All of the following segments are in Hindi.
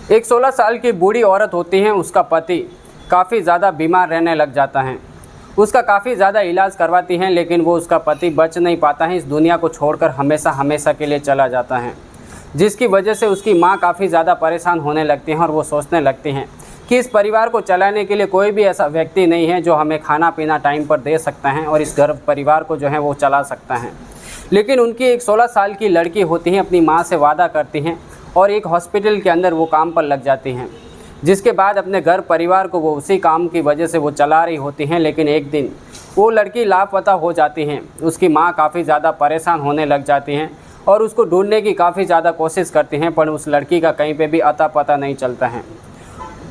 एक 16 साल की बूढ़ी औरत होती है, उसका पति काफ़ी ज़्यादा बीमार रहने लग जाता है। उसका काफ़ी ज़्यादा इलाज करवाती हैं, लेकिन वो उसका पति बच नहीं पाता है, इस दुनिया को छोड़कर हमेशा हमेशा के लिए चला जाता है। जिसकी वजह से उसकी माँ काफ़ी ज़्यादा परेशान होने लगती हैं और वो सोचने लगती हैं कि इस परिवार को चलाने के लिए कोई भी ऐसा व्यक्ति नहीं है जो हमें खाना पीना टाइम पर दे सकता है और इस घर परिवार को जो है वो चला सकता है। लेकिन उनकी एक 16 साल की लड़की होती है, अपनी माँ से वादा करती हैं और एक हॉस्पिटल के अंदर वो काम पर लग जाती हैं। जिसके बाद अपने घर परिवार को वो उसी काम की वजह से वो चला रही होती हैं। लेकिन एक दिन वो लड़की लापता हो जाती हैं। उसकी माँ काफ़ी ज़्यादा परेशान होने लग जाती हैं और उसको ढूंढने की काफ़ी ज़्यादा कोशिश करती हैं, पर उस लड़की का कहीं पे भी अता पता नहीं चलता है।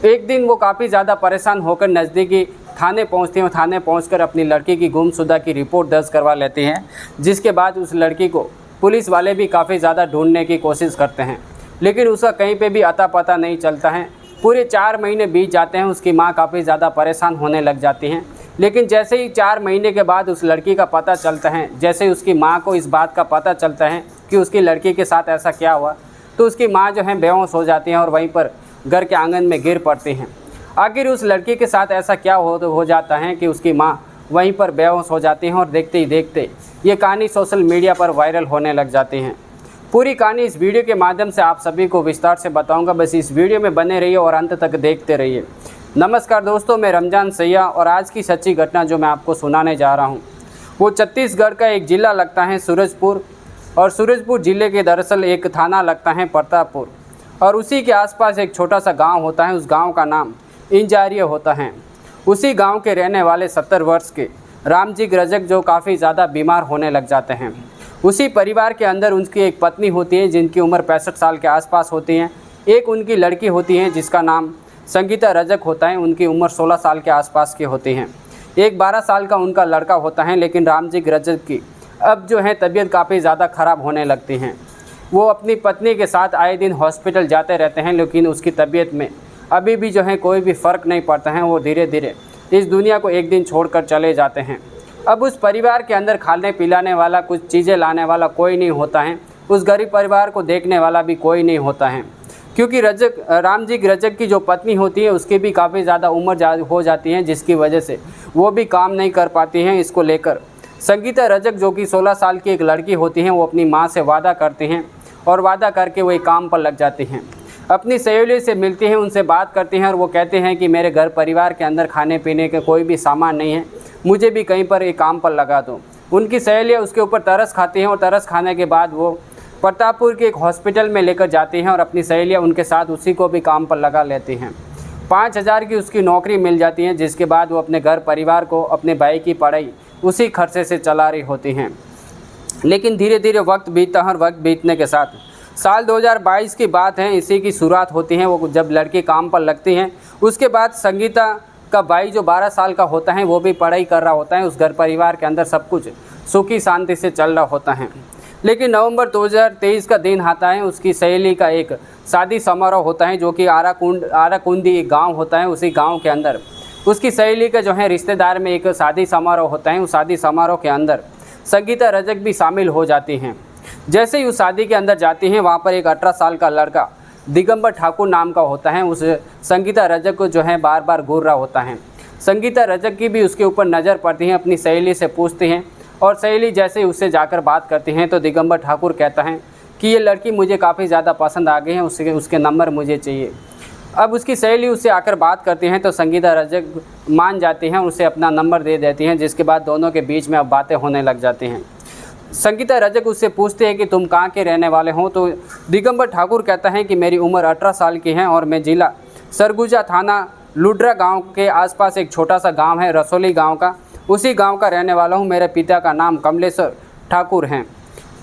एक दिन वो काफ़ी ज़्यादा परेशान होकर नज़दीकी थाने पहुंचती हैं और थाने पहुंचकर अपनी लड़की की गुमशुदा की रिपोर्ट दर्ज करवा लेती हैं। जिसके बाद उस लड़की को पुलिस वाले भी काफ़ी ज़्यादा ढूंढने की कोशिश करते हैं, लेकिन उसका कहीं पे भी अता पता नहीं चलता है। पूरे 4 महीने बीत जाते हैं। उसकी माँ काफ़ी ज़्यादा परेशान होने लग जाती हैं। लेकिन जैसे ही 4 महीने के बाद उस लड़की का पता चलता है, जैसे ही उसकी माँ को इस बात का पता चलता है कि उसकी लड़की के साथ ऐसा क्या हुआ, तो उसकी माँ जो है बेहोश हो जाती हैं और वहीं पर घर के आंगन में गिर पड़ती हैं। आखिर उस लड़की के साथ ऐसा क्या हो जाता है कि उसकी माँ वहीं पर बेहोश हो जाती हैं और देखते ही देखते ये कहानी सोशल मीडिया पर वायरल होने लग जाती हैं। पूरी कहानी इस वीडियो के माध्यम से आप सभी को विस्तार से बताऊंगा, बस इस वीडियो में बने रहिए और अंत तक देखते रहिए। नमस्कार दोस्तों, मैं रमजान सैया और आज की सच्ची घटना जो मैं आपको सुनाने जा रहा हूँ वो छत्तीसगढ़ का एक ज़िला लगता है सूरजपुर, और सूरजपुर ज़िले के दरअसल एक थाना लगता है प्रतापपुर, और उसी के आसपास एक छोटा सा गांव होता है। उस गांव का नाम इंजारिया होता है। उसी गांव के रहने वाले 70 वर्ष के रामजी रजक जो काफ़ी ज़्यादा बीमार होने लग जाते हैं। उसी परिवार के अंदर उनकी एक पत्नी होती है जिनकी उम्र 65 साल के आसपास होती है। एक उनकी लड़की होती है जिसका नाम संगीता रजक होता है, उनकी उम्र 16 साल के आसपास की होती हैं। एक 12 साल का उनका लड़का होता है। लेकिन रामजी रजक की अब जो है तबीयत काफ़ी ज़्यादा ख़राब होने लगती हैं। वो अपनी पत्नी के साथ आए दिन हॉस्पिटल जाते रहते हैं, लेकिन उसकी तबीयत में अभी भी जो है कोई भी फ़र्क नहीं पड़ता है। वो धीरे धीरे इस दुनिया को एक दिन छोड़कर चले जाते हैं। अब उस परिवार के अंदर खाने पिलाने वाला, कुछ चीज़ें लाने वाला कोई नहीं होता है। उस गरीब परिवार को देखने वाला भी कोई नहीं होता है, क्योंकि रामजी रजक की जो पत्नी होती है उसकी भी काफ़ी ज़्यादा उम्र हो जाती है, जिसकी वजह से वो भी काम नहीं कर पाती हैं। इसको लेकर संगीता रजक जो कि 16 साल की एक लड़की होती हैं, वो अपनी माँ से वादा करती हैं और वादा करके वो एक काम पर लग जाती हैं। अपनी सहेली से मिलती हैं, उनसे बात करती हैं और वो कहते हैं कि मेरे घर परिवार के अंदर खाने पीने के कोई भी सामान नहीं है, मुझे भी कहीं पर एक काम पर लगा दो। उनकी सहेलियाँ उसके ऊपर तरस खाती हैं और तरस खाने के बाद वो प्रतापपुर के एक हॉस्पिटल में लेकर जाती हैं और अपनी सहेलियाँ उनके साथ उसी को भी काम पर लगा लेती हैं। 5,000 की उसकी नौकरी मिल जाती है, जिसके बाद वो अपने घर परिवार को, अपने भाई की पढ़ाई उसी खर्चे से चला रही होती हैं। लेकिन धीरे धीरे वक्त बीतता है और वक्त बीतने के साथ साल 2022 की बात है, इसी की शुरुआत होती है। वो जब लड़की काम पर लगती हैं, उसके बाद संगीता का भाई जो 12 साल का होता है वो भी पढ़ाई कर रहा होता है। उस घर परिवार के अंदर सब कुछ सुखी शांति से चल रहा होता है। लेकिन नवंबर 2023 का दिन आता है, उसकी सहेली का एक शादी समारोह होता है जो कि आराकुंदी एक गाँव होता है। उसी गाँव के अंदर उसकी सहेली का जो है रिश्तेदार में एक शादी समारोह होता है। उस शादी समारोह के अंदर संगीता रजक भी शामिल हो जाती हैं। जैसे ही उस शादी के अंदर जाती हैं, वहाँ पर एक 18 साल का लड़का दिगंबर ठाकुर नाम का होता है। उस संगीता रजक को जो है बार बार घूर रहा होता है। संगीता रजक की भी उसके ऊपर नज़र पड़ती है, अपनी सहेली से पूछती हैं और सहेली जैसे ही उससे जाकर बात करती हैं तो दिगंबर ठाकुर कहता है कि ये लड़की मुझे काफ़ी ज़्यादा पसंद आ गई है, उसके नंबर मुझे चाहिए। अब उसकी सहेली उससे आकर बात करती हैं तो संगीता रजक मान जाती हैं, उसे अपना नंबर दे देती हैं, जिसके बाद दोनों के बीच में अब बातें होने लग जाती हैं। संगीता रजक उससे पूछते हैं कि तुम कहाँ के रहने वाले हो, तो दिगंबर ठाकुर कहता है कि मेरी उम्र 18 साल की है और मैं जिला सरगुजा, थाना लुड्रा गांव के आसपास एक छोटा सा गांव है रसोली गांव का, उसी गांव का रहने वाला हूं। मेरे पिता का नाम कमलेश्वर ठाकुर हैं।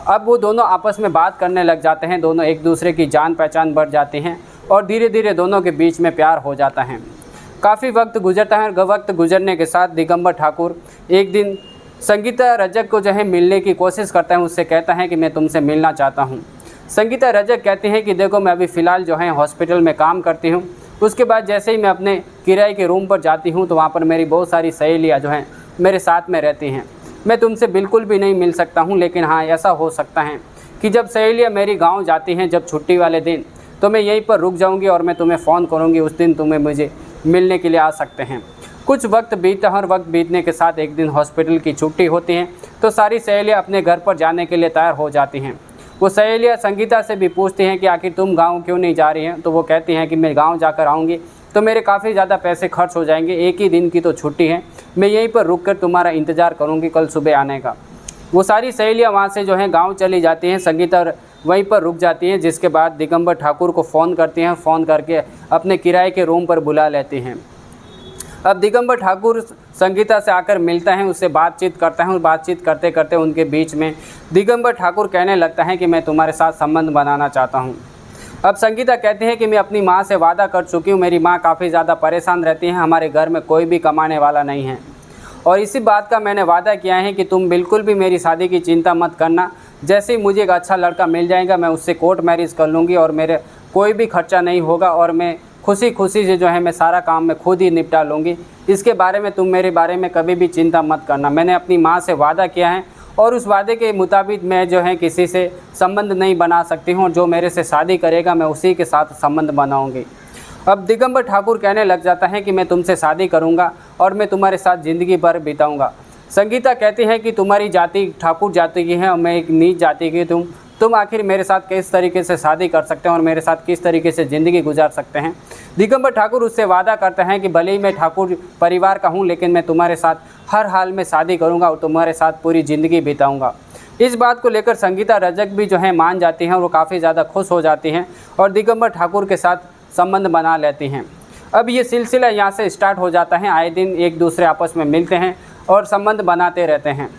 अब वो दोनों आपस में बात करने लग जाते हैं, दोनों एक दूसरे की जान पहचान बढ़ जाती हैं और धीरे धीरे दोनों के बीच में प्यार हो जाता है। काफ़ी वक्त गुजरता है और वक्त गुजरने के साथ दिगंबर ठाकुर एक दिन संगीता रजक को जो है मिलने की कोशिश करता है। उससे कहता है कि मैं तुमसे मिलना चाहता हूँ। संगीता रजक कहती है कि देखो, मैं अभी फ़िलहाल जो है हॉस्पिटल में काम करती हूँ। उसके बाद जैसे ही मैं अपने किराए के रूम पर जाती हूँ तो वहाँ पर मेरी बहुत सारी सहेलियाँ जो हैं मेरे साथ में रहती हैं। मैं तुमसे बिल्कुल भी नहीं मिल सकता हूँ, लेकिन हाँ, ऐसा हो सकता है कि जब सहेलियाँ मेरी गाँव जाती हैं, जब छुट्टी वाले दिन, तो मैं यहीं पर रुक जाऊंगी और मैं तुम्हें फ़ोन करूंगी, उस दिन तुम्हें मुझे मिलने के लिए आ सकते हैं। कुछ वक्त बीता और वक्त बीतने के साथ एक दिन हॉस्पिटल की छुट्टी होती है तो सारी सहेलियाँ अपने घर पर जाने के लिए तैयार हो जाती हैं। वो सहेलियाँ संगीता से भी पूछती हैं कि आखिर तुम गाँव क्यों नहीं जा रही हैं। तो वो कहती हैं कि मैं गाँव जाकर आऊँगी तो मेरे काफ़ी ज़्यादा पैसे खर्च हो जाएंगे, एक ही दिन की तो छुट्टी है, मैं यहीं पर रुक कर तुम्हारा इंतज़ार करूँगी कल सुबह आने का। वो सारी सहेलियाँ वहाँ से जो है गांव चली जाती हैं, संगीता वहीं पर रुक जाती हैं। जिसके बाद दिगंबर ठाकुर को फ़ोन करती हैं, फ़ोन करके अपने किराए के रूम पर बुला लेती हैं। अब दिगंबर ठाकुर संगीता से आकर मिलता है, उससे बातचीत करता है और बातचीत करते करते उनके बीच में दिगंबर ठाकुर कहने लगता है कि मैं तुम्हारे साथ संबंध बनाना चाहता हूँ। अब संगीता कहती है कि मैं अपनी माँ से वादा कर चुकी हूँ, मेरी माँ काफ़ी ज़्यादा परेशान रहती हैं, हमारे घर में कोई भी कमाने वाला नहीं है और इसी बात का मैंने वादा किया है कि तुम बिल्कुल भी मेरी शादी की चिंता मत करना। जैसे ही मुझे एक अच्छा लड़का मिल जाएगा मैं उससे कोर्ट मैरिज कर लूँगी और मेरे कोई भी खर्चा नहीं होगा और मैं खुशी खुशी से जो है मैं सारा काम मैं खुद ही निपटा लूँगी। इसके बारे में तुम मेरे बारे में कभी भी चिंता मत करना। मैंने अपनी माँ से वादा किया है और उस वादे के मुताबिक मैं जो है किसी से संबंध नहीं बना सकती हूँ, जो मेरे से शादी करेगा मैं उसी के साथ संबंध बनाऊँगी। अब दिगंबर ठाकुर कहने लग जाता है कि मैं तुमसे शादी करूंगा और मैं तुम्हारे साथ ज़िंदगी भर बिताऊंगा। संगीता कहती है कि तुम्हारी जाति ठाकुर जाति की है और मैं एक नीच जाति की, तुम आखिर मेरे साथ किस तरीके से शादी कर सकते हैं और मेरे साथ किस तरीके से ज़िंदगी गुजार सकते हैं। दिगंबर ठाकुर उससे वादा करते हैं कि भले ही मैं ठाकुर परिवार का हूँ लेकिन मैं तुम्हारे साथ हर हाल में शादी करूँगा और तुम्हारे साथ पूरी ज़िंदगी बिताऊँगा। इस बात को लेकर संगीता रजक भी जो है मान जाती हैं और वो काफ़ी ज़्यादा खुश हो जाती हैं और दिगंबर ठाकुर के साथ संबंध बना लेती हैं। अब ये सिलसिला यहाँ से स्टार्ट हो जाता है, आए दिन एक दूसरे आपस में मिलते हैं और संबंध बनाते रहते हैं।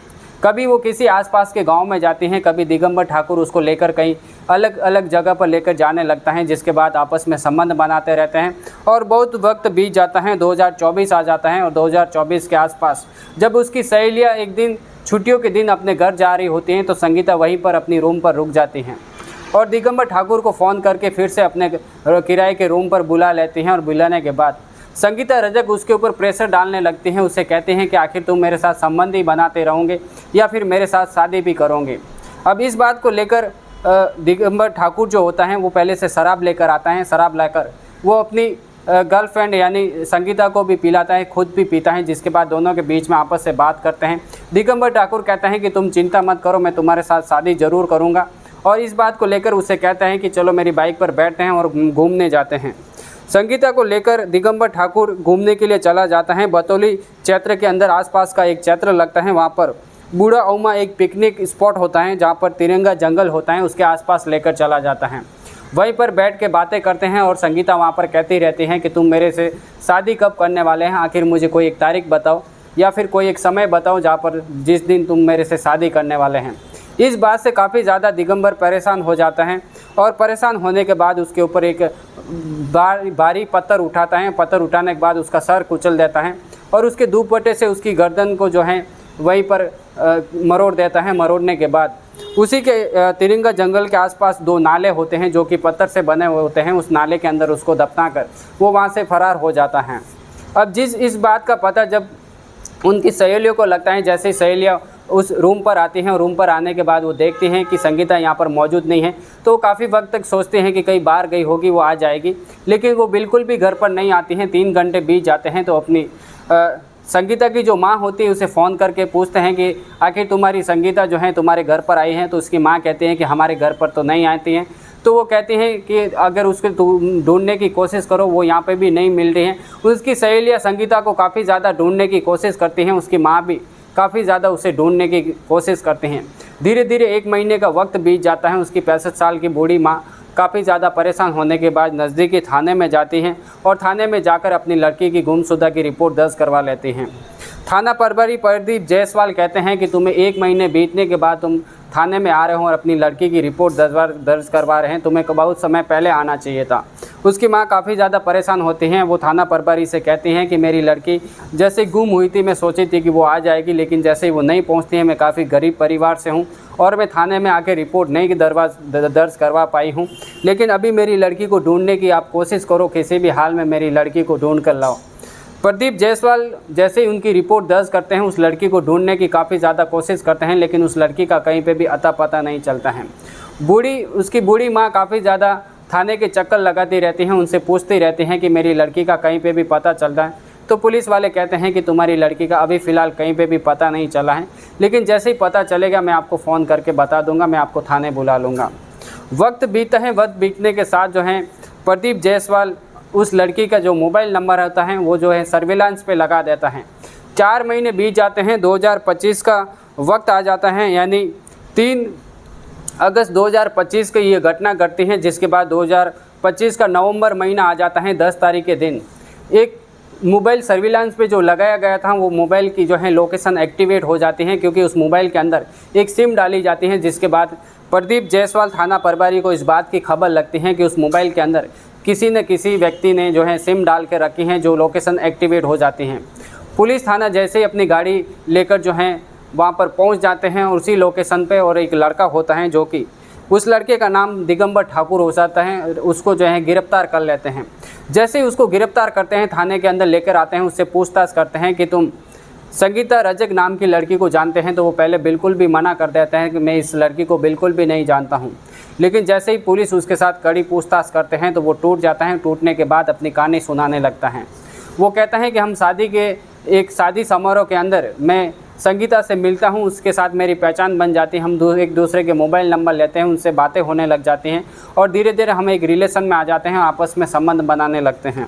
कभी वो किसी आसपास के गांव में जाती हैं, कभी दिगंबर ठाकुर उसको लेकर कहीं अलग अलग जगह पर लेकर जाने लगता है, जिसके बाद आपस में संबंध बनाते रहते हैं और बहुत वक्त बीत जाता है। 2024 आ जाता है और 2024 के आसपास जब उसकी सहेलियाँ एक दिन छुट्टियों के दिन अपने घर जा रही होती हैं तो संगीता वहीं पर अपनी रूम पर रुक जाती हैं और दिगंबर ठाकुर को फ़ोन करके फिर से अपने किराए के रूम पर बुला लेती हैं और बुलाने के बाद संगीता रजक उसके ऊपर प्रेशर डालने लगती हैं। उससे कहते हैं कि आखिर तुम मेरे साथ संबंध ही बनाते रहोगे या फिर मेरे साथ शादी भी करोगे। अब इस बात को लेकर दिगंबर ठाकुर जो होता है वो पहले से शराब लेकर आता है। शराब लेकर वो अपनी गर्लफ्रेंड यानी संगीता को भी पिलाता है, खुद भी पीता है, जिसके बाद दोनों के बीच में आपस से बात करते हैं। दिगंबर ठाकुर कहता है कि तुम चिंता मत करो, मैं तुम्हारे साथ शादी ज़रूर करूँगा और इस बात को लेकर उसे कहता है कि चलो मेरी बाइक पर बैठते हैं और घूमने जाते हैं। संगीता को लेकर दिगंबर ठाकुर घूमने के लिए चला जाता है। बतौली क्षेत्र के अंदर आसपास का एक क्षेत्र लगता है, वहाँ पर बूढ़ा औमा एक पिकनिक स्पॉट होता है जहाँ पर तिरंगा जंगल होता है, उसके आसपास लेकर चला जाता है। वहीं पर बैठ के बातें करते हैं और संगीता वहाँ पर कहती रहती हैं कि तुम मेरे से शादी कब करने वाले हैं, आखिर मुझे कोई एक तारीख बताओ या फिर कोई एक समय बताओ जहाँ पर जिस दिन तुम मेरे से शादी करने वाले हैं। इस बात से काफ़ी ज़्यादा दिगंबर परेशान हो जाता है और परेशान होने के बाद उसके ऊपर एक भारी पत्थर उठाता है। पत्थर उठाने के बाद उसका सर कुचल देता है और उसके दुपट्टे से उसकी गर्दन को जो है वहीं पर मरोड़ देता है। मरोड़ने के बाद उसी के तिरंगा जंगल के आसपास 2 नाले होते हैं जो कि पत्थर से बने हुए होते हैं। उस नाले के अंदर उसको दफना कर वो वहाँ से फरार हो जाता है। अब इस बात का पता जब उनकी सहेलियों को लगता है, जैसे ही सहेलियाँ उस रूम पर आती हैं और रूम पर आने के बाद वो देखती हैं कि संगीता यहाँ पर मौजूद नहीं है, तो वो काफ़ी वक्त तक सोचते हैं कि कहीं बाहर गई होगी, वो आ जाएगी, लेकिन वो बिल्कुल भी घर पर नहीं आती हैं। 3 घंटे बीत जाते हैं तो अपनी संगीता की जो माँ होती है उसे फ़ोन करके पूछते हैं कि आखिर तुम्हारी संगीता जो है तुम्हारे घर पर आई हैं। तो उसकी माँ कहती हैं कि हमारे घर पर तो नहीं आती हैं। तो वो कहती हैं कि अगर उसको ढूंढने की कोशिश करो, वो यहाँ पे भी नहीं मिल रही हैं। उसकी सहेलियाँ संगीता को काफ़ी ज़्यादा ढूंढने की कोशिश करती हैं, उसकी माँ भी काफ़ी ज़्यादा उसे ढूंढने की कोशिश करते हैं। धीरे धीरे 1 महीने का वक्त बीत जाता है। उसकी 65 साल की बूढ़ी माँ काफ़ी ज़्यादा परेशान होने के बाद नज़दीकी थाने में जाती हैं और थाने में जाकर अपनी लड़की की गुमशुदा की रिपोर्ट दर्ज करवा लेती हैं। थाना प्रभारी प्रदीप जायसवाल कहते हैं कि तुम्हें 1 महीने बीतने के बाद तुम थाने में आ रहे हो और अपनी लड़की की रिपोर्ट दर्ज करवा रहे हैं, तुम्हें बहुत समय पहले आना चाहिए था। उसकी माँ काफ़ी ज़्यादा परेशान होती हैं। वो थाना प्रभारी से कहती हैं कि मेरी लड़की जैसे गुम हुई थी, मैं सोची थी कि वो आ जाएगी, लेकिन जैसे ही वो नहीं पहुँचती है, मैं काफ़ी गरीब परिवार से हूँ और मैं थाने में आके रिपोर्ट नहीं दर्ज करवा पाई हूँ, लेकिन अभी मेरी लड़की को ढूंढने की आप कोशिश करो, किसी भी हाल में मेरी लड़की को ढूंढ कर लाओ। प्रदीप जायसवाल जैसे ही उनकी रिपोर्ट दर्ज करते हैं, उस लड़की को ढूंढने की काफ़ी ज़्यादा कोशिश करते हैं, लेकिन उस लड़की का कहीं पे भी अता पता नहीं चलता है। उसकी बूढ़ी माँ काफ़ी ज़्यादा थाने के चक्कर लगाती रहती हैं, उनसे पूछती रहती हैं कि मेरी लड़की का कहीं पे भी पता चल रहा है। तो पुलिस वाले कहते हैं कि तुम्हारी लड़की का अभी फ़िलहाल कहीं पे भी पता नहीं चला है, लेकिन जैसे ही पता चलेगा मैं आपको फ़ोन करके बता दूंगा, मैं आपको थाने बुला लूँगा। वक्त बीतता है, वक्त बीतने के साथ जो है प्रदीप जायसवाल उस लड़की का जो मोबाइल नंबर होता है वो जो है सर्विलांस पे लगा देता है। 4 महीने बीत जाते हैं, 2025 का वक्त आ जाता है, यानी 3 अगस्त 2025 की ये घटना घटती है। जिसके बाद 2025 का नवंबर महीना आ जाता है, 10 तारीख के दिन एक मोबाइल सर्विलांस पे जो लगाया गया था वो मोबाइल की जो है लोकेशन एक्टिवेट हो जाती है, क्योंकि उस मोबाइल के अंदर एक सिम डाली जाती है। जिसके बाद प्रदीप जायसवाल थाना प्रभारी को इस बात की खबर लगती है कि उस मोबाइल के अंदर किसी न किसी व्यक्ति ने जो है सिम डाल के रखी है, जो लोकेशन एक्टिवेट हो जाती हैं। पुलिस थाना जैसे ही अपनी गाड़ी लेकर जो है वहाँ पर पहुँच जाते हैं उसी लोकेशन पे, और एक लड़का होता है जो कि उस लड़के का नाम दिगंबर ठाकुर हो जाता है, उसको जो है गिरफ्तार कर लेते हैं। जैसे ही उसको गिरफ्तार करते हैं, थाने के अंदर लेकर आते हैं, उससे पूछताछ करते हैं कि तुम संगीता रजक नाम की लड़की को जानते हैं? तो वो पहले बिल्कुल भी मना कर देते हैं कि मैं इस लड़की को बिल्कुल भी नहीं जानता हूँ। लेकिन जैसे ही पुलिस उसके साथ कड़ी पूछताछ करते हैं तो वो टूट जाता है। टूटने के बाद अपनी कहानी सुनाने लगता है। वो कहता है कि हम एक शादी समारोह के अंदर मैं संगीता से मिलता हूँ, उसके साथ मेरी पहचान बन जाती है, हम एक दूसरे के मोबाइल नंबर लेते हैं, उनसे बातें होने लग जाती हैं और धीरे धीरे हम एक रिलेशन में आ जाते हैं, आपस में संबंध बनाने लगते हैं।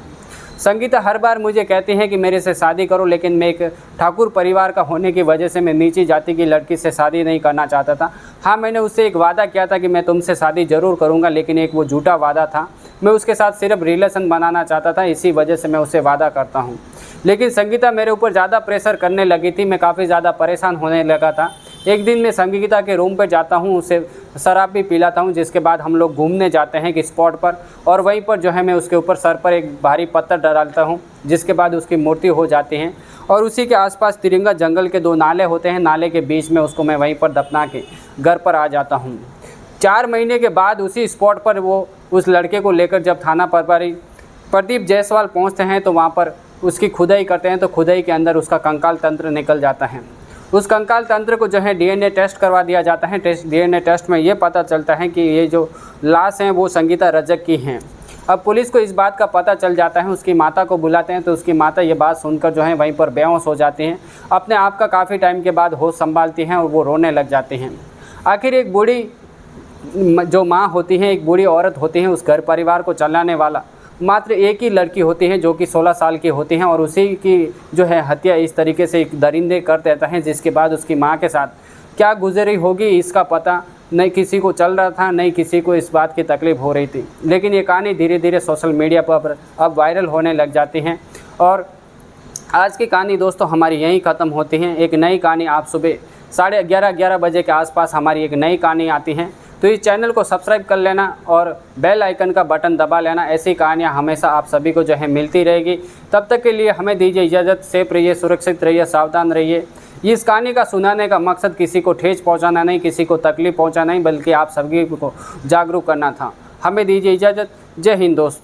संगीता हर बार मुझे कहती है कि मेरे से शादी करो, लेकिन मैं एक ठाकुर परिवार का होने की वजह से मैं नीची जाति की लड़की से शादी नहीं करना चाहता था। हाँ, मैंने उससे एक वादा किया था कि मैं तुमसे शादी ज़रूर करूँगा, लेकिन एक वो झूठा वादा था। मैं उसके साथ सिर्फ रिलेशन बनाना चाहता था, इसी वजह से मैं उससे वादा करता हूँ। लेकिन संगीता मेरे ऊपर ज़्यादा प्रेशर करने लगी थी, मैं काफ़ी ज़्यादा परेशान होने लगा था। एक दिन मैं संगीता के रूम पर जाता हूँ, उसे शराब भी पिलाता हूँ, जिसके बाद हम लोग घूमने जाते हैं एक स्पॉट पर, और वहीं पर जो है मैं उसके ऊपर सर पर एक भारी पत्थर डालता हूँ, जिसके बाद उसकी मृत्यु हो जाती है। और उसी के आसपास तिरंगा जंगल के 2 नाले होते हैं, नाले के बीच में उसको मैं वहीं पर दफना के घर पर आ जाता हूँ। 4 महीने के बाद उसी स्पॉट पर वो उस लड़के को लेकर जब थाना प्रभारी प्रदीप जायसवाल पहुँचते हैं तो वहाँ पर उसकी खुदाई करते हैं, तो खुदाई के अंदर उसका कंकाल तंत्र निकल जाता है। उस कंकाल तंत्र को जो है डीएनए टेस्ट करवा दिया जाता है। डीएनए टेस्ट में ये पता चलता है कि ये जो लाश हैं वो संगीता रजक की हैं। अब पुलिस को इस बात का पता चल जाता है, उसकी माता को बुलाते हैं, तो उसकी माता ये बात सुनकर जो है वहीं पर बेहोश हो जाती हैं। अपने आप का काफ़ी टाइम के बाद होश संभालती हैं और वो रोने लग जाती हैं। आखिर एक बूढ़ी जो माँ होती है, एक बूढ़ी औरत होती है, उस घर परिवार को चलाने वाला मात्र एक ही लड़की होती है जो कि 16 साल की होती हैं, और उसी की जो है हत्या इस तरीके से एक दरिंदे कर देता है, जिसके बाद उसकी माँ के साथ क्या गुजरी होगी इसका पता नहीं किसी को चल रहा था, नहीं किसी को इस बात की तकलीफ़ हो रही थी। लेकिन ये कहानी धीरे धीरे सोशल मीडिया पर अब वायरल होने लग जाती हैं। और आज की कहानी दोस्तों हमारी यहीं ख़त्म होती है। एक नई कहानी आप सुबह 11:30 बजे के आसपास हमारी एक नई कहानी आती है। तो इस चैनल को सब्सक्राइब कर लेना और बेल आइकन का बटन दबा लेना। ऐसी कहानियाँ हमेशा आप सभी को जो है मिलती रहेगी। तब तक के लिए हमें दीजिए इजाज़त। सेफ रहिए, सुरक्षित रहिए, सावधान रहिए। इस कहानी का सुनाने का मकसद किसी को ठेस पहुंचाना नहीं, किसी को तकलीफ़ पहुंचाना नहीं, बल्कि आप सभी को जागरूक करना था। हमें दीजिए इजाज़त। जय हिंद दोस्तों।